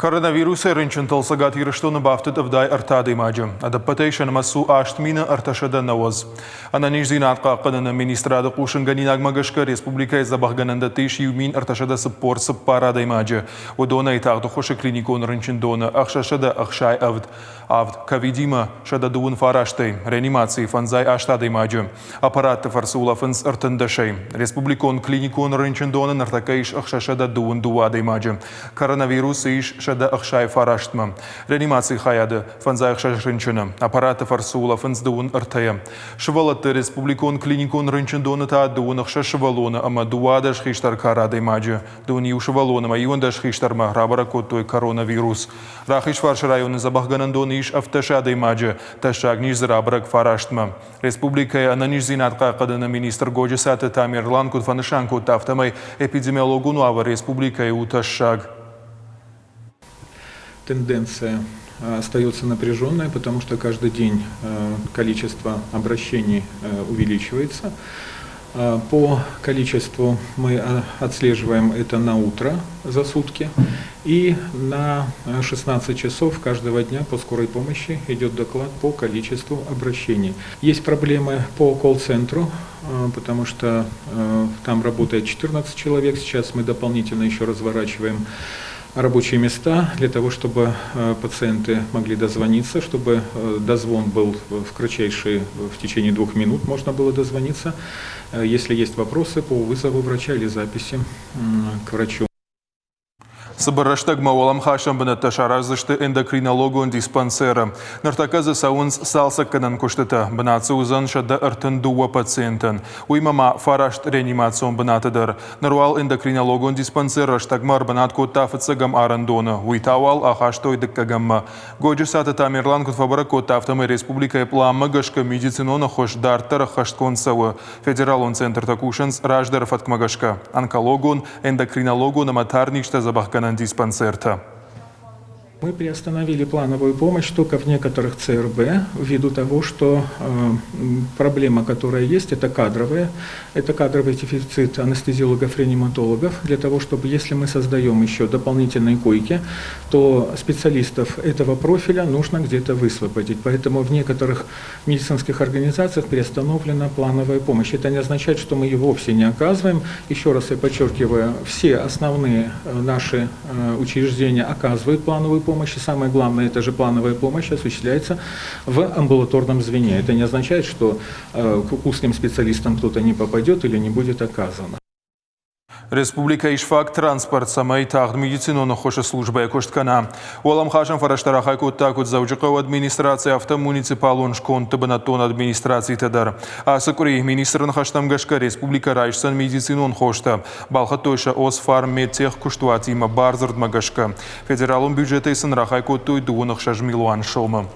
Коронавирус рынчин толсагат ирыштоны бафтыт авдай артады маджы. Адаппатейшан массу аштмина арташада навоз. Ананиш зинатқа қанына министрады қушынганин агмагашка республика забахгананда тейш юмин арташада сыппор сыппарадай маджы. Удона итағды хошы клиникон рынчин дона ақшашада ақшай авд. Ковидима шада дуын фараштай. Реанимации фанзай аштадай маджы. Аппаратты фарсула фанс артындашай. Республикон клиникон рынчин дона нартакаиш ақшашада дуын дуадай маджы. Коронавирус иш шада ахшай фараштма. Реанимации хаяды фанзай ахшаш рынчына. Аппараты фарсула фанс дуын артая. Шывалатты республикон клиникон рынчин дона та дуын ахша шывалона, ама дуадаш хиштар карадай маджы. Дуын ю шывалона, ма юндаш хиштарма рабара коттой коронавирус. Рахиш фарш районы забахганан дона иш автошадай маджы. Ташаг ниш зарабрак фараштма. Республика ананиш зинатқа қадына министр Годжисаты Тамерлан Кутфанышан Кутафтамай эпидемиологуну ава республика и уташаг. Тенденция остается напряженная, потому что каждый день количество обращений увеличивается. По количеству мы отслеживаем это на утро за сутки. И на 16 часов каждого дня по скорой помощи идет доклад по количеству обращений. Есть проблемы по колл-центру, потому что там работает 14 человек. Сейчас мы дополнительно еще разворачиваем рабочие места для того, чтобы пациенты могли дозвониться, чтобы дозвон был в течение 2 минут можно было дозвониться, если есть вопросы по вызову врача или записи к врачу. Сабараштаг мауалам хашам бната шаразышты эндокринологон диспансера. Нартаказы саунс салсак канан куштыта. Бнатсы узан шада артын дуа пациентан. Уймама фарашт реанимацион бнатыдар. Наруал эндокринологон диспансер раштагмар бнат коттафыцагам арандона. Уйтауал ахаштой дыккагамма. Годжисаты Тамерлан Кутфабара коттафтамы республика плама гашка медицинона хош дартар хашткон савы. Федералон центр такушанс раждар фаткмагашка. Онкологон, эндокринологон аматарништа забахкан диспансерта. Мы приостановили плановую помощь только в некоторых ЦРБ, ввиду того, что проблема, которая есть, это кадровый дефицит анестезиологов-реаниматологов. Для того, чтобы, если мы создаем еще дополнительные койки, то специалистов этого профиля нужно где-то высвободить. Поэтому в некоторых медицинских организациях приостановлена плановая помощь. Это не означает, что мы ее вовсе не оказываем. Еще раз я подчеркиваю, все основные наши учреждения оказывают плановую помощь. И самое главное, это же плановая помощь осуществляется в амбулаторном звене. Это не означает, что к узким специалистам кто-то не попадет или не будет оказано. Республика Ишфак транспорт самай тағд медицинона хоша служба кошткана. Олам хашам фараштарахай коттакут заучықау администрация автомуниципалон шконты банатон администрации тадар. А сакури министрын хаштам гашка республика райшсан медицинон хошта. Балха тойша ос фармедтех куштуатима барзырд магашка. Федералон бюджеты сын рахай коттуй дуынық 6 миллион шомы.